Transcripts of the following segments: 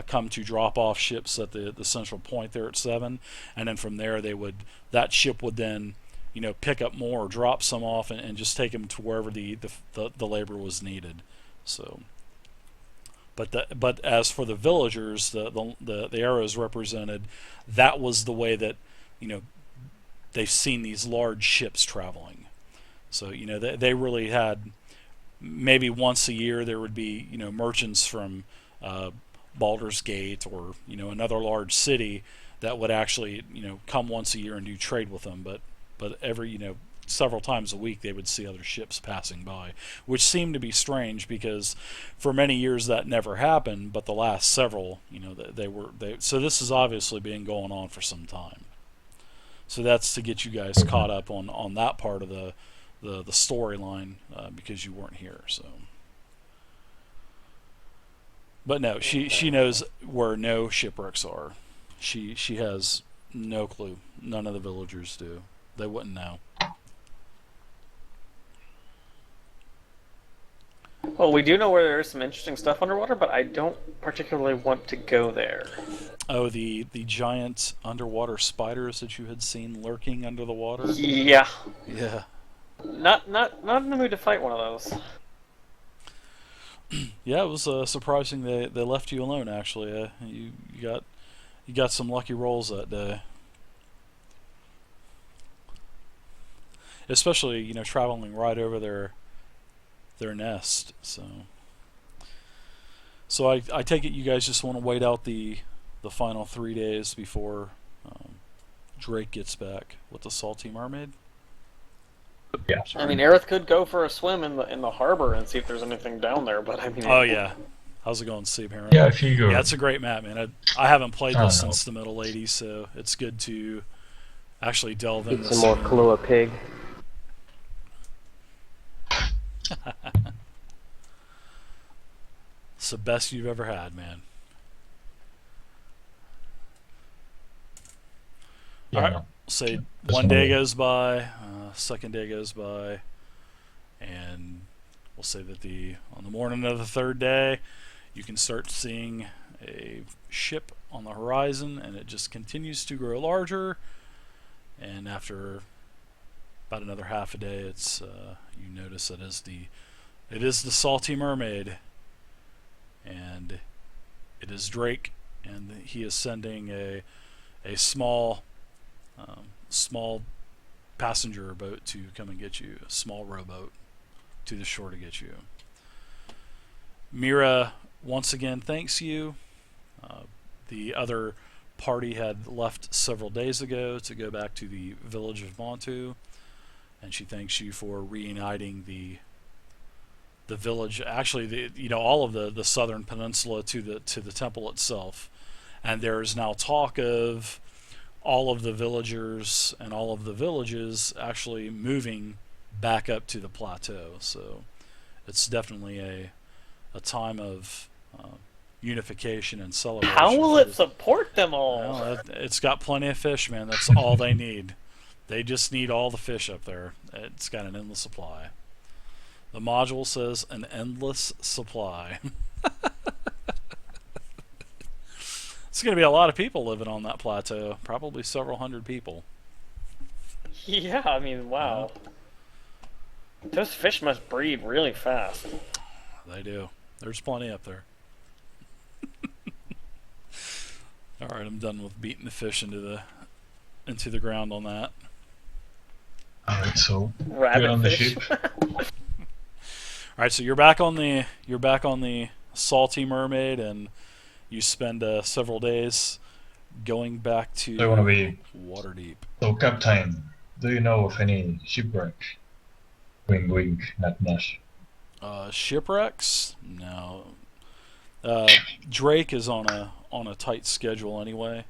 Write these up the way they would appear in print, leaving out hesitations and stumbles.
come to drop off ships at the central point there at 7, and then from there that ship would then pick up more, drop some off, and just take them to wherever the labor was needed. So, but as for the villagers, the arrows represented that was the way that they've seen these large ships traveling. So they really had, maybe once a year there would be merchants from Baldur's Gate or another large city that would actually come once a year and do trade with them, but every several times a week they would see other ships passing by, which seemed to be strange because for many years that never happened, but the last several so this has obviously been going on for some time. So that's to get you guys caught up on that part of the storyline, because you weren't here. So, but no, she knows where no shipwrecks are. She has no clue. None of the villagers do. They wouldn't know. Well, we do know where there is some interesting stuff underwater, but I don't particularly want to go there. Oh, the giant underwater spiders that you had seen lurking under the water? Yeah. Yeah. Not in the mood to fight one of those. Yeah, it was surprising they left you alone. Actually, you got some lucky rolls that day. Especially traveling right over their nest. So I take it you guys just want to wait out the final 3 days before Drake gets back with the Salty Mermaid. Yeah. I mean, Aerith could go for a swim in the harbor and see if there's anything down there, but I mean. Oh yeah, how's it going, Sea Parent? Yeah, I figure. Yeah, it's a great map, man. I haven't played I this know. since the Middle '80s, so it's good to actually delve into Get this. some more Kahlua Pig. It's the best you've ever had, man. Yeah, All right. no. Say That's one day one. goes by, second day goes by, and we'll say that on the morning of the third day, you can start seeing a ship on the horizon, and it just continues to grow larger. And after about another half a day, it's you notice it is the Salty Mermaid, and it is Drake, and he is sending a small passenger boat to come and get you, a small rowboat to the shore to get you. Mira once again thanks you. The other party had left several days ago to go back to the village of Montu, and she thanks you for reuniting the village, actually all of the southern peninsula to the temple itself. And there is now talk of all of the villagers and all of the villages actually moving back up to the plateau. So it's definitely a time of unification and celebration. How will it support them all? Well, it's got plenty of fish, man. That's all they need. They just need all the fish up there. It's got an endless supply. The module says an endless supply. It's going to be a lot of people living on that plateau. Probably several hundred people. Yeah, I mean, wow. Those fish must breed really fast. They do. There's plenty up there. Alright, I'm done with beating the fish into the ground on that. Alright, so Rabbit you're on the fish. ship. Alright, so you're back on the Salty Mermaid, and you spend several days going back to I want to be. Waterdeep. So, Captain, do you know of any shipwreck? Wink, wink, not nash. Shipwrecks? No. Drake is on a tight schedule anyway,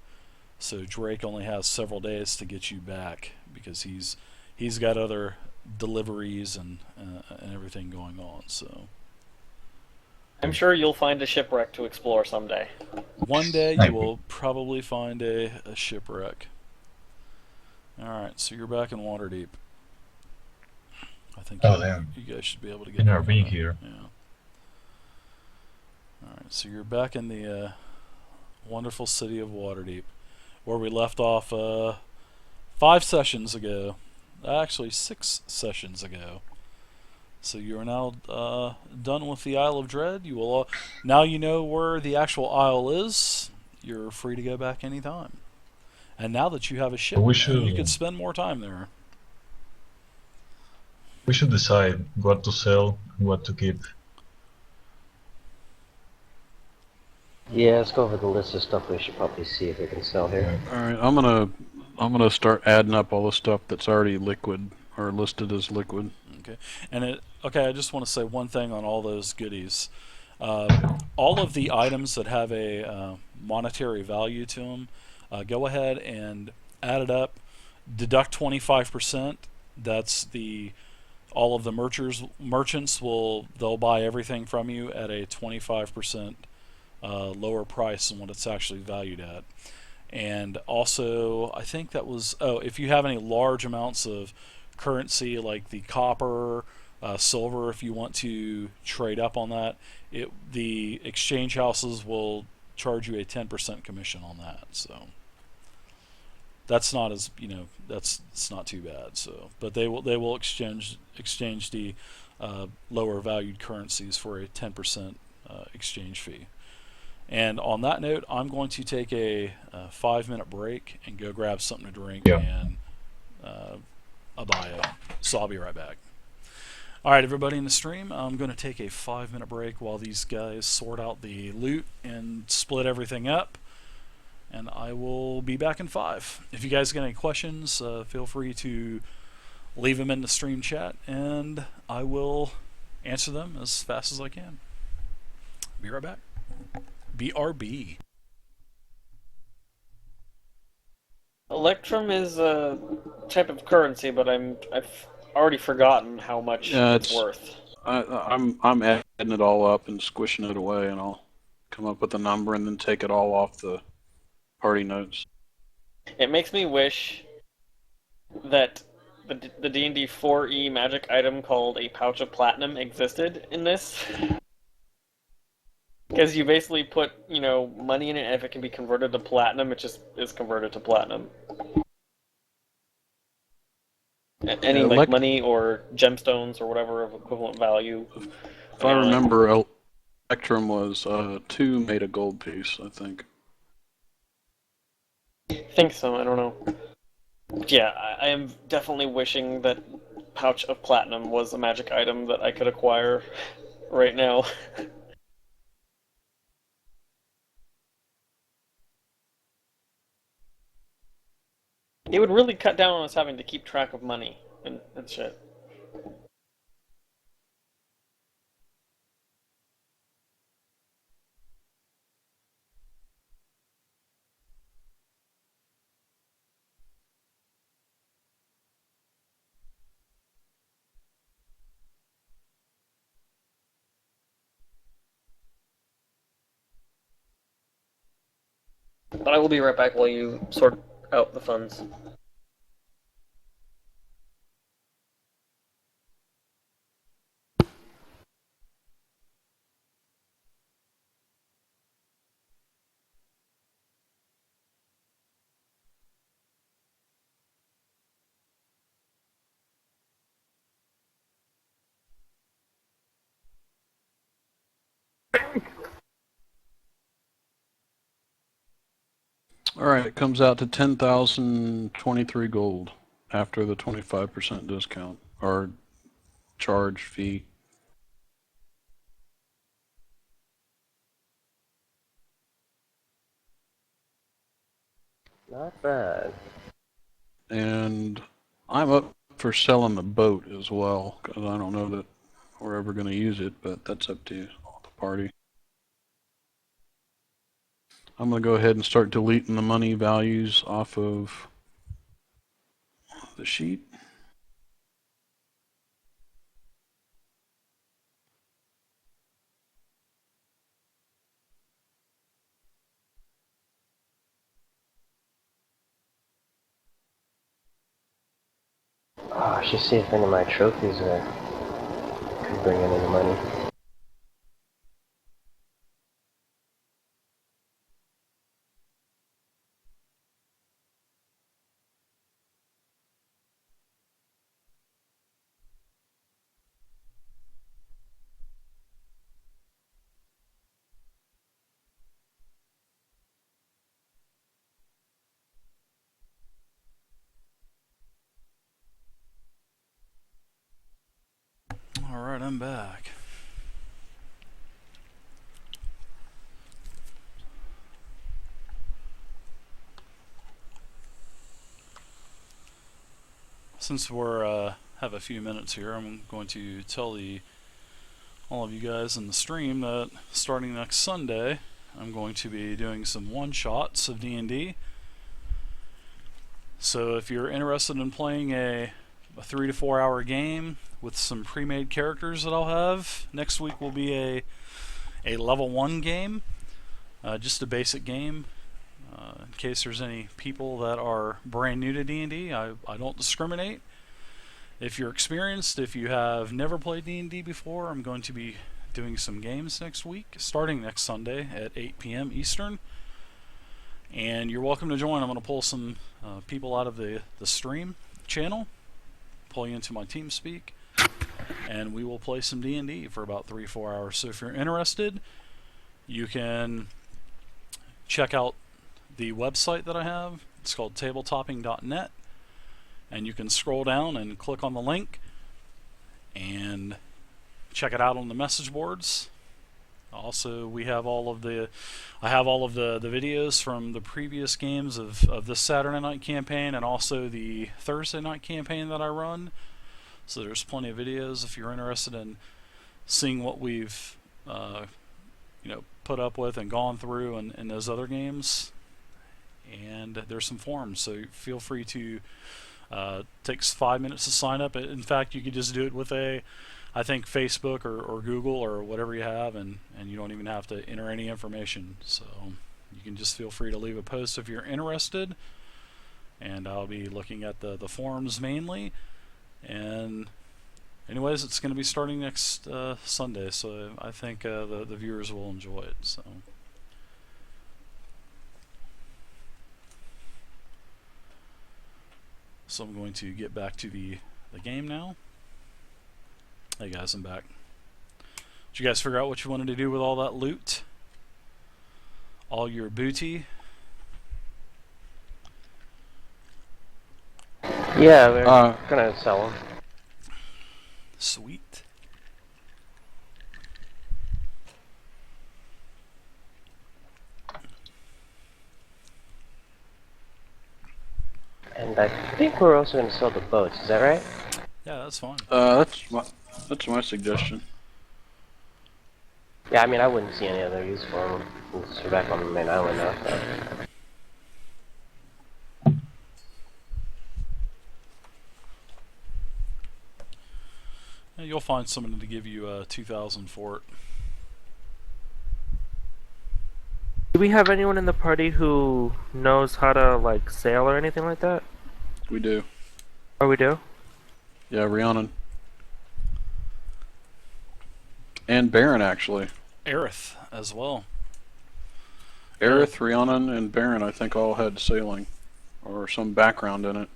so Drake only has several days to get you back because he's got other deliveries and everything going on. So I'm sure you'll find a shipwreck to explore someday. one day you will probably find a shipwreck. All right, so you're back in Waterdeep. I think Oh, damn. you guys should be able to get. I've never there. been here. Yeah. All right, so you're back in the Wonderful city of Waterdeep, where we left off 5 sessions ago. Actually, 6 sessions ago. So you are now done with the Isle of Dread. You will now you know where the actual isle is. You're free to go back anytime. And now that you have a ship, We you could should spend more time there. decide what to sell and what to keep. Yeah, let's go over the list of stuff we should probably see if we can sell here. Yeah. All right, I'm gonna start adding up all the stuff that's already liquid or listed as liquid. Okay. And I just want to say one thing on all those goodies. All of the items that have a monetary value to them, go ahead and add it up. Deduct 25%. That's all of the merchants they'll buy everything from you at a 25% lower price than what it's actually valued at. And also, I think that was if you have any large amounts of currency like the copper, silver, if you want to trade up on that, the exchange houses will charge you a 10% commission on that. So that's not it's not too bad. So, but they will exchange the lower valued currencies for a 10% exchange fee. And on that note, I'm going to take a 5-minute break and go grab something to drink and a bio. So I'll be right back. All right, everybody in the stream, I'm going to take a 5-minute break while these guys sort out the loot and split everything up. And I will be back in 5. If you guys got any questions, feel free to leave them in the stream chat, and I will answer them as fast as I can. Be right back. BRB. Electrum is a type of currency, but I've already forgotten how much it's worth. I'm adding it all up and squishing it away, and I'll come up with a number and then take it all off the party notes. It makes me wish that the D&D 4E magic item called a Pouch of Platinum existed in this. Because you basically put, money in it, and if it can be converted to platinum, it just is converted to platinum. Any money or gemstones or whatever of equivalent value. If I remember, Electrum was 2 made a gold piece, I think. I think so, I don't know. Yeah, I am definitely wishing that Pouch of Platinum was a magic item that I could acquire right now. It would really cut down on us having to keep track of money and shit. But I will be right back while you sort out the funds. Alright, it comes out to 10,023 gold after the 25% discount, or charge fee. Not bad. And I'm up for selling the boat as well, because I don't know that we're ever going to use it, but that's up to the party. I'm going to go ahead and start deleting the money values off of the sheet. I should see if any of my trophies could bring in any money. I'm back. Since we're have a few minutes here, I'm going to tell all of you guys in the stream that starting next Sunday, I'm going to be doing some one-shots of D&D. So if you're interested in playing a 3 to 4 hour game with some pre-made characters that I'll have, next week will be a level 1 game, just a basic game. In case there's any people that are brand new to D&D, I don't discriminate. If you're experienced, if you have never played D&D before, I'm going to be doing some games next week, starting next Sunday at 8 p.m. Eastern. And you're welcome to join. I'm going to pull some people out of the stream channel, pull you into my TeamSpeak, and we will play some D&D for about 3-4 hours. So if you're interested, you can check out the website that I have. It's called tabletopping.net, and you can scroll down and click on the link and check it out on the message boards. Also, I have all of the videos from the previous games of this Saturday night campaign and also the Thursday night campaign that I run. So there's plenty of videos if you're interested in seeing what we've put up with and gone through in those other games. And there's some forums, so feel free to takes 5 minutes to sign up. In fact, you could just do it with I think Facebook or Google or whatever you have, and you don't even have to enter any information. So you can just feel free to leave a post if you're interested, and I'll be looking at the forums mainly. And anyways, it's going to be starting next Sunday, so I think the viewers will enjoy it. So I'm going to get back to the game now. Hey guys, I'm back. Did you guys figure out what you wanted to do with all that loot? All your booty? Yeah, we're gonna sell them. Sweet. And I think we're also gonna sell the boats, is that right? Yeah, that's fine. That's my suggestion. Yeah, I mean, I wouldn't see any other use for them since we're back on the main island now. So. Yeah, you'll find someone to give you 2,000 for it. Do we have anyone in the party who knows how to, like, sail or anything like that? We do. Oh, we do? Yeah, Rhiannon. And Baron, actually. Aerith as well. Aerith, Rhiannon, and Baron, I think, all had sailing. Or some background in it.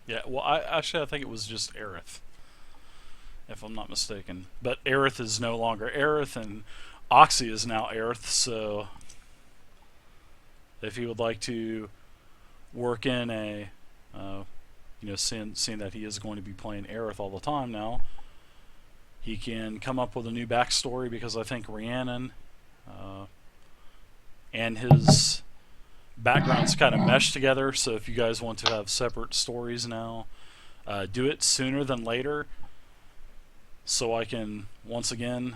Yeah, well, I think it was just Aerith, if I'm not mistaken. But Aerith is no longer Aerith, and Oxy is now Aerith, so if he would like to work in seeing that he is going to be playing Aerith all the time now, he can come up with a new backstory, because I think Rhiannon and his backgrounds kind of mesh together. So if you guys want to have separate stories now, do it sooner than later, so I can once again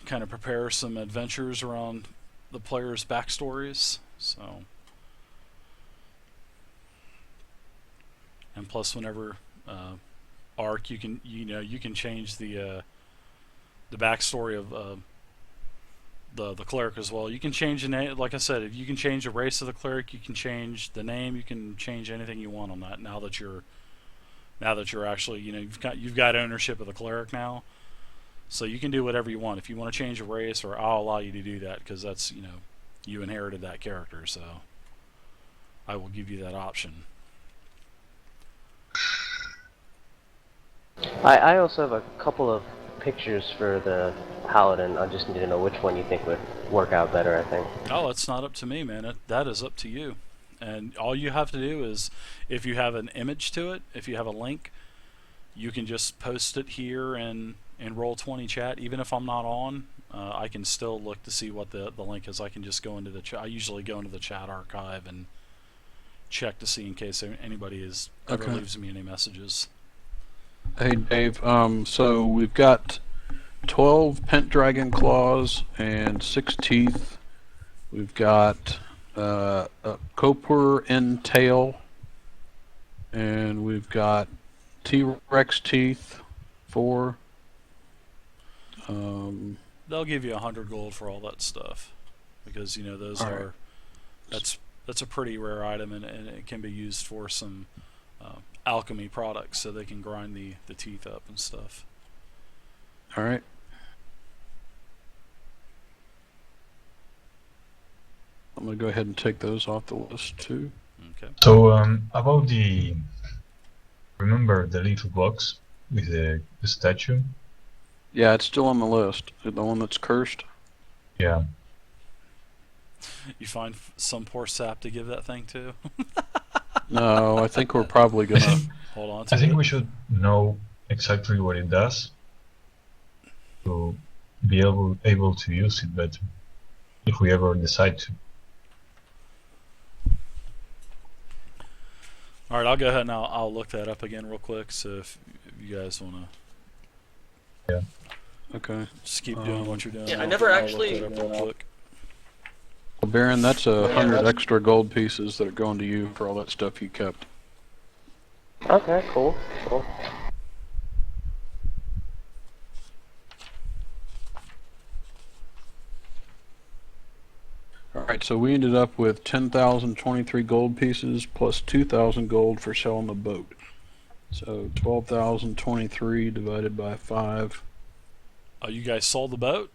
kind of prepare some adventures around the players' backstories. So, and plus, whenever arc, you can change the backstory of the cleric as well. You can change the name, like I said. If you can change the race of the cleric, you can change the name. You can change anything you want on that. Now that you're actually, you've got ownership of the cleric now, so you can do whatever you want. If you want to change a race, or I'll allow you to do that, because that's you inherited that character, so I will give you that option. I also have a couple of pictures for the Paladin. I just need to know which one you think would work out better, I think. Oh, it's not up to me, man. That is up to you. And all you have to do is, if you have an image to it, if you have a link, you can just post it here in in Roll20 chat, even if I'm not on, I can still look to see what the link is. I can just go into the chat. I usually go into the chat archive and check to see in case anybody ever Okay. leaves me any messages. Hey Dave, so we've got 12 Pendragon claws and 6 teeth. We've got a Kopur end tail, and we've got T-Rex teeth, 4. They'll give you 100 gold for all that stuff, because those All right. are that's a pretty rare item, and it can be used for some alchemy products, so they can grind the teeth up and stuff. All right. I'm gonna go ahead and take those off the list too. Okay. So about the remember the little box with the statue? Yeah, it's still on the list. The one that's cursed. Yeah. You find some poor sap to give that thing to. No, I think we're probably I gonna. think Hold on to I think it. we should know exactly what it does to be able to use it better if we ever decide to. All right, I'll go ahead and I'll look that up again real quick. So if you guys want to Okay. just keep doing what you're doing, Yeah, I I'll- never I'll look actually- that up real quick. Well, Baron, that's 100 that's- extra gold pieces that are going to you for all that stuff you kept. Okay, cool. Cool. All right, so we ended up with 10,023 gold pieces plus 2,000 gold for selling the boat. So 12,023 divided by 5. Oh, you guys sold the boat?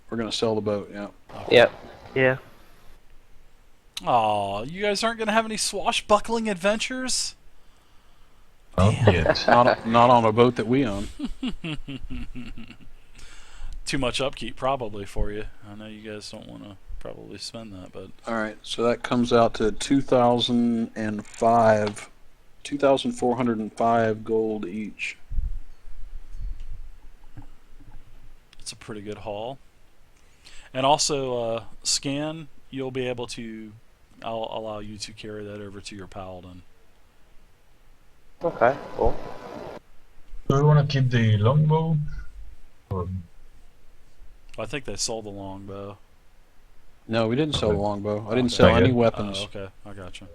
We're gonna sell the boat. Yeah. Yep. Yeah. Aw, you guys aren't gonna have any swashbuckling adventures? Not yet. Not on a boat that we own. Too much upkeep probably for you. I know you guys don't want to probably spend that, but All right, so that comes out to 2,405 gold each. it's a pretty good haul. And also, Scan, you'll be able to. I'll allow you to carry that over to your paladin. Okay, cool. Do we want to keep the longbow? Or I think they sold the longbow. No, we didn't sell the Okay. longbow. I didn't Okay. sell Not any yet? weapons. Oh, okay, I gotcha.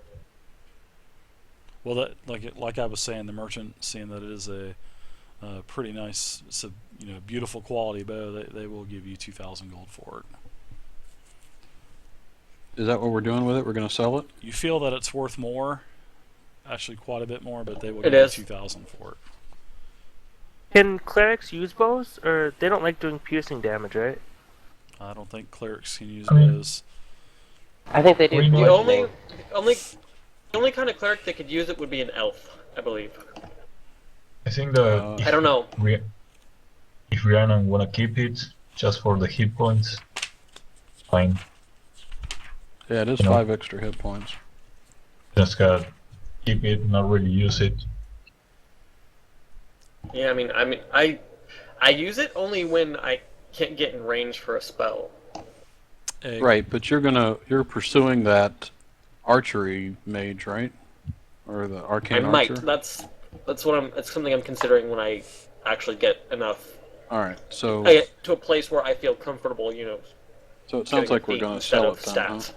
Well, that like I was saying, the merchant, seeing that it is a pretty nice, it's a beautiful quality bow. They will give you 2,000 gold for it. Is that what we're doing with it? We're gonna sell it? You feel that it's worth more, actually quite a bit more, but they will It give is. you 2,000 for it. Can clerics use bows, or they don't like doing piercing damage, right? I don't think clerics can use I mean- bows. I think they do. We The might- bludgeoning. only kind of cleric that could use it would be an elf, I believe. I think that I don't know. if Rihanna want to keep it just for the hit points, fine. Yeah, it is You know. 5 extra hit points. Just gotta keep it, not really use it. Yeah, I use it only when I can't get in range for a spell. Egg. Right, but you're pursuing that archery mage, right? Or the I arcane might. archer? That's something I'm considering when I actually get enough. Alright, so I get to a place where I feel comfortable, so it sounds getting like we're feet gonna instead sell of it then, huh? stats.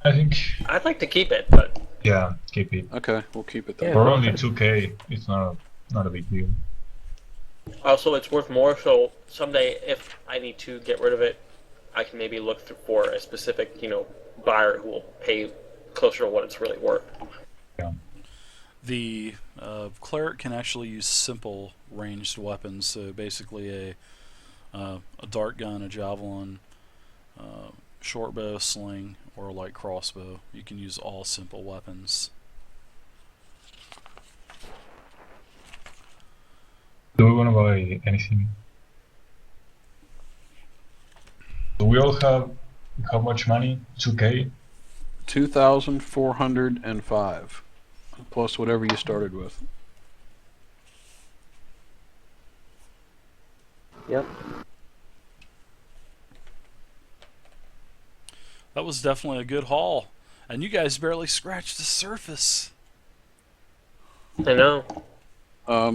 I think, I'd like to keep it, but yeah, keep it. Okay, we'll keep it Yeah. then. For only 2k, it's not a big deal. also it's worth more. So someday, if I need to get rid of it, I can maybe look for a specific, buyer who will pay closer to what it's really worth. The cleric can actually use simple ranged weapons, so basically a dart gun, a javelin, short bow, sling, or a light crossbow. You can use all simple weapons. Do we want to buy anything? Do we all have how much money? 2k? 2,405 plus whatever you started with. Yep. That was definitely a good haul, and you guys barely scratched the surface. I know.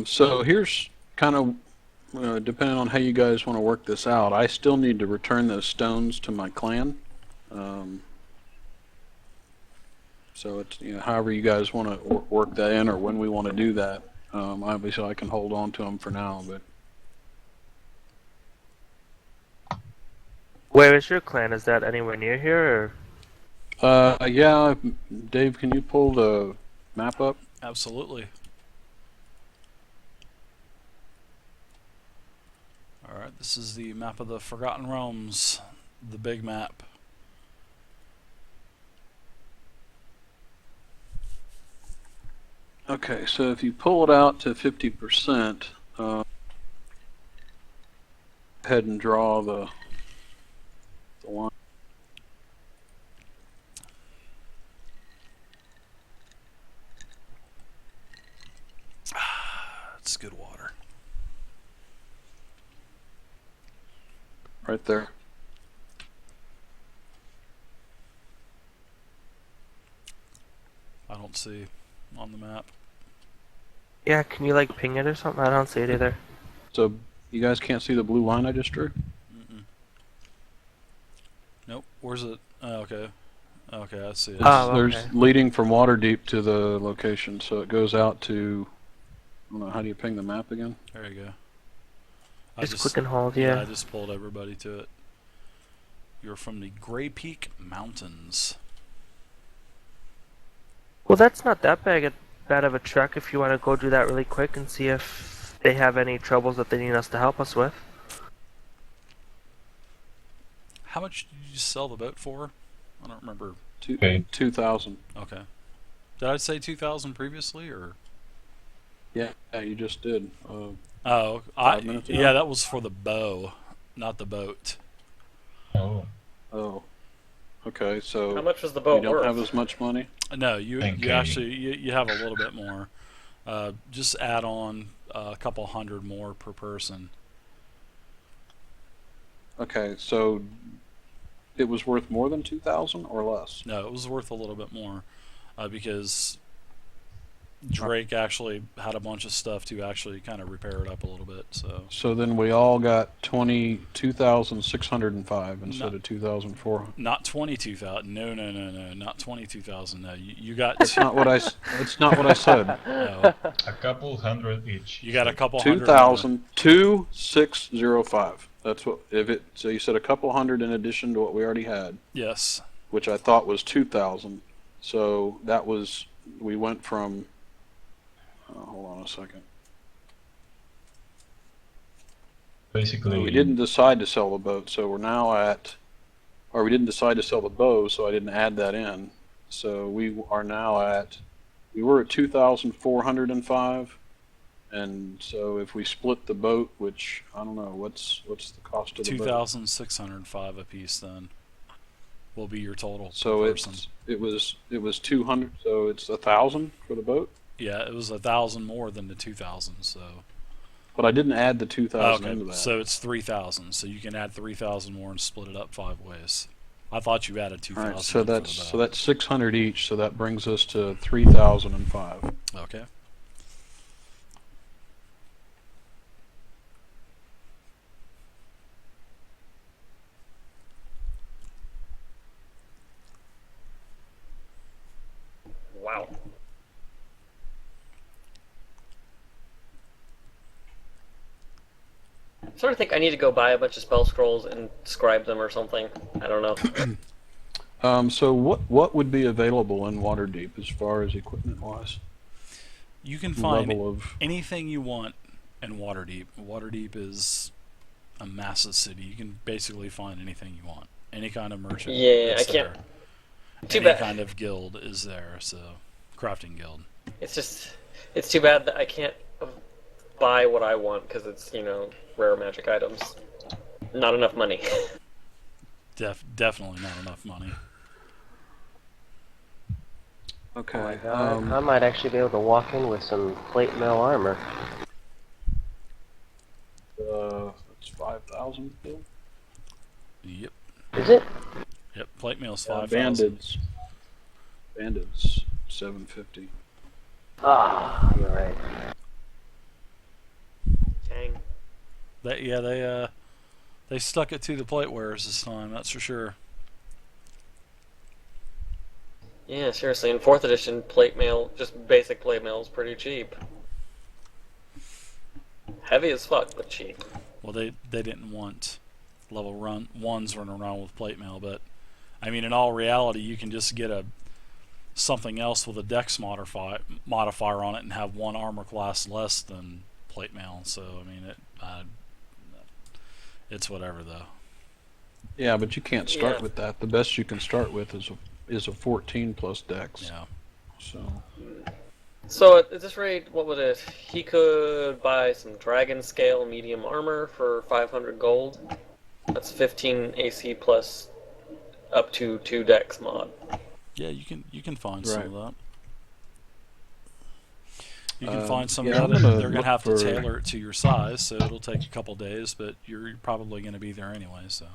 So here's kind of, depending on how you guys want to work this out, I still need to return those stones to my clan. So it's, however you guys want to work that in, or when we want to do that. Obviously I can hold on to them for now, but Where is your clan? Is that anywhere near here? Or? yeah, Dave, can you pull the map up? Absolutely. All right, this is the map of the Forgotten Realms, the big map. Okay, so if you pull it out to 50%, go ahead and draw the line. It's good water. Right there. I don't see on the map. Yeah, can you like ping it or something? I don't see it either. So you guys can't see the blue line I just drew? Mm-mm. Nope. Where's it? Oh, okay. Okay, I see it. Oh, There's okay. leading from Waterdeep to the location, so it goes out to, I don't know, how do you ping the map again? There you go. Just click and hold, Yeah, yeah. I just pulled everybody to it. You're from the Grey Peak Mountains. Well, that's not that bad of a trek if you want to go do that really quick and see if they have any troubles that they need us to help us with. How much did you sell the boat for? I don't remember. Okay. 2,000. Okay. Did I say 2,000 previously, or? Yeah, you just did. Oh, 5 minutes ago? yeah, that was for the bow, not the boat. Oh, Oh. Okay, so How much was the you boat don't worth? have as much money? No, you Okay. actually you have a little bit more. Just add on a couple hundred more per person. Okay, so it was worth more than 2,000 or less? No, it was worth a little bit more because Drake actually had a bunch of stuff to actually kind of repair it up a little bit. So then we all got 22,605 instead No. of 2,400. not 22,000. No, not 22,000. No, you got That's not what that's not what I said. no, a couple hundred each. you got a couple hundred. 2,2605. That's what so you said a couple hundred in addition to what we already had, Yes. which I thought was 2,000. So that was, we went from, hold on a second. Basically, We didn't decide to sell the boat, so we're now at, or we didn't decide to sell the bow, so I didn't add that in. So we are now at, we were at 2,405, and so if we split the boat, which I don't know, what's the cost of the boat? 2,605 apiece. Then will be your total So per person. it was 200, so it's 1,000 for the boat. Yeah, it was 1,000 more than the 2,000. So But I didn't add the 2,000 into okay, that. so it's 3,000. So you can add 3,000 more and split it up 5 ways. I thought you added 2,000. All right, so in for the that's bow. 600 each, so that brings us to 3,005. Okay. Wow. I sort of think I need to go buy a bunch of spell scrolls and scribe them or something. I don't know. So what would be available in Waterdeep as far as equipment wise? You can find Level of anything you want in Waterdeep. Waterdeep is a massive city. You can basically find anything you want. Any kind of merchant. Yeah, that's I can't- there. Too Any bad. kind of guild is there. So, crafting guild. It's too bad that I can't buy what I want because it's, rare magic items. Not enough money. Definitely not enough money. okay. Oh my god, I might actually be able to walk in with some plate mail armor. That's 5,000 still. Yep. Is it? Yep. Plate mail's Yeah, 5,000. Bandits 750. Ah, you're right. Dang. They stuck it to the plate wearers this time. That's for sure. Yeah, seriously. In 4th edition, plate mail, just basic plate mail, is pretty cheap. Heavy as fuck, but cheap. Well, they didn't want level ones running around with plate mail, but I mean, in all reality, you can just get something else with a dex modifier on it and have one armor class less than plate mail. So I mean, it's whatever though. Yeah, but you can't start Yeah. with that. The best you can start with is a 14 plus dex. Yeah. So So at this rate, what would it? He could buy some dragon scale medium armor for 500 gold. That's 15 AC plus up to 2 dex mod. Yeah, you can find some Right. of that. You can find some yeah, of I'm that. gonna They're gonna look have to for- tailor it to your size, so it'll take a couple days, but you're probably gonna be there anyway. So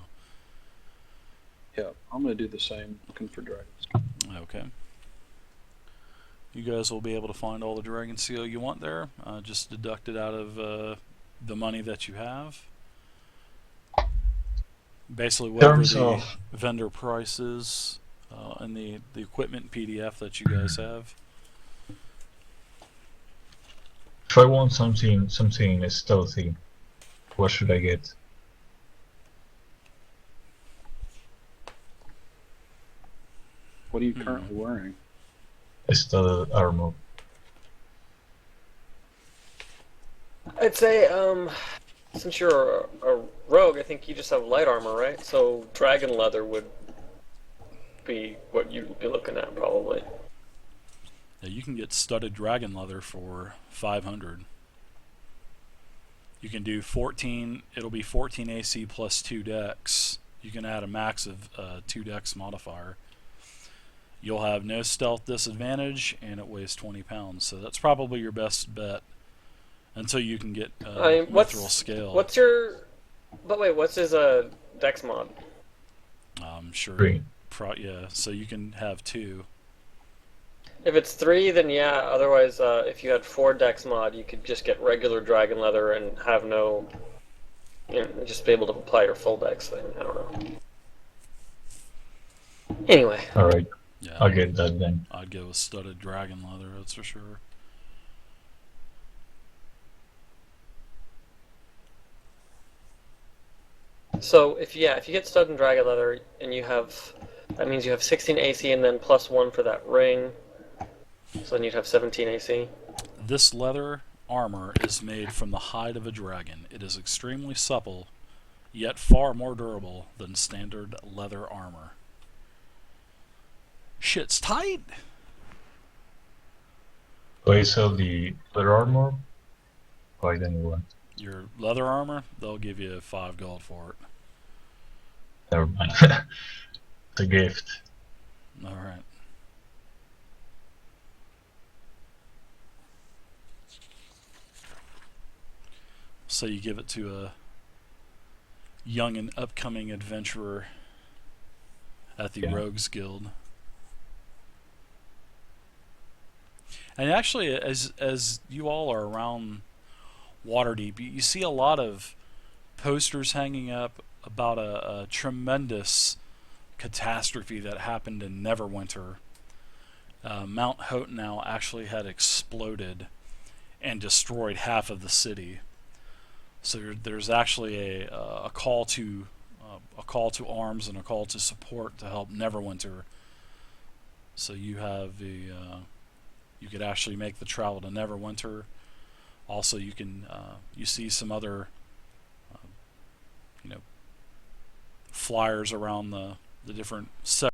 yeah, I'm gonna do the same. Looking for dragons. okay. You guys will be able to find all the dragon seal you want there. Just deduct it out of the money that you have. Basically, whatever terms the of- vendor price is and the equipment PDF that you guys have. If I want something stealthy, what should I get? What are you currently wearing? A studded armor. I'd say, since you're a rogue, I think you just have light armor, right? So dragon leather would be what you'd be looking at, probably. Yeah, you can get studded dragon leather for 500. You can do 14. It'll be 14 AC plus 2 dex. You can add a max of 2 dex modifier. You'll have no stealth disadvantage, and it weighs 20 pounds. So that's probably your best bet until you can get mithril scale. What's your? But wait, what's his dex mod? I'm sure. 3. Yeah, so you can have 2. If it's 3, then yeah. Otherwise, if you had 4 dex mod, you could just get regular dragon leather and have no, just be able to apply your full dex thing. I don't know. Anyway, Alright, Yeah, I'll get that then. I'd go with studded dragon leather. That's for sure. so if you get stud and dragon leather and you have, that means you have 16 AC and then plus 1 for that ring. So then you'd have 17 AC. This leather armor is made from the hide of a dragon. It is extremely supple, yet far more durable than standard leather armor. Shit's tight. Do I sell the leather armor? Quite anyone. Your leather armor, they'll give you 5 gold for it. Never mind. It's a gift. Alright. So you give it to a young and upcoming adventurer at the Yeah. Rogues Guild. And actually, as you all are around Waterdeep, you see a lot of posters hanging up about a tremendous catastrophe that happened in Neverwinter. Mount Hotenau actually had exploded and destroyed half of the city. So there's actually a call to arms and a call to support to help Neverwinter. So you have you could actually make the travel to Neverwinter. Also, you can you see some other flyers around the different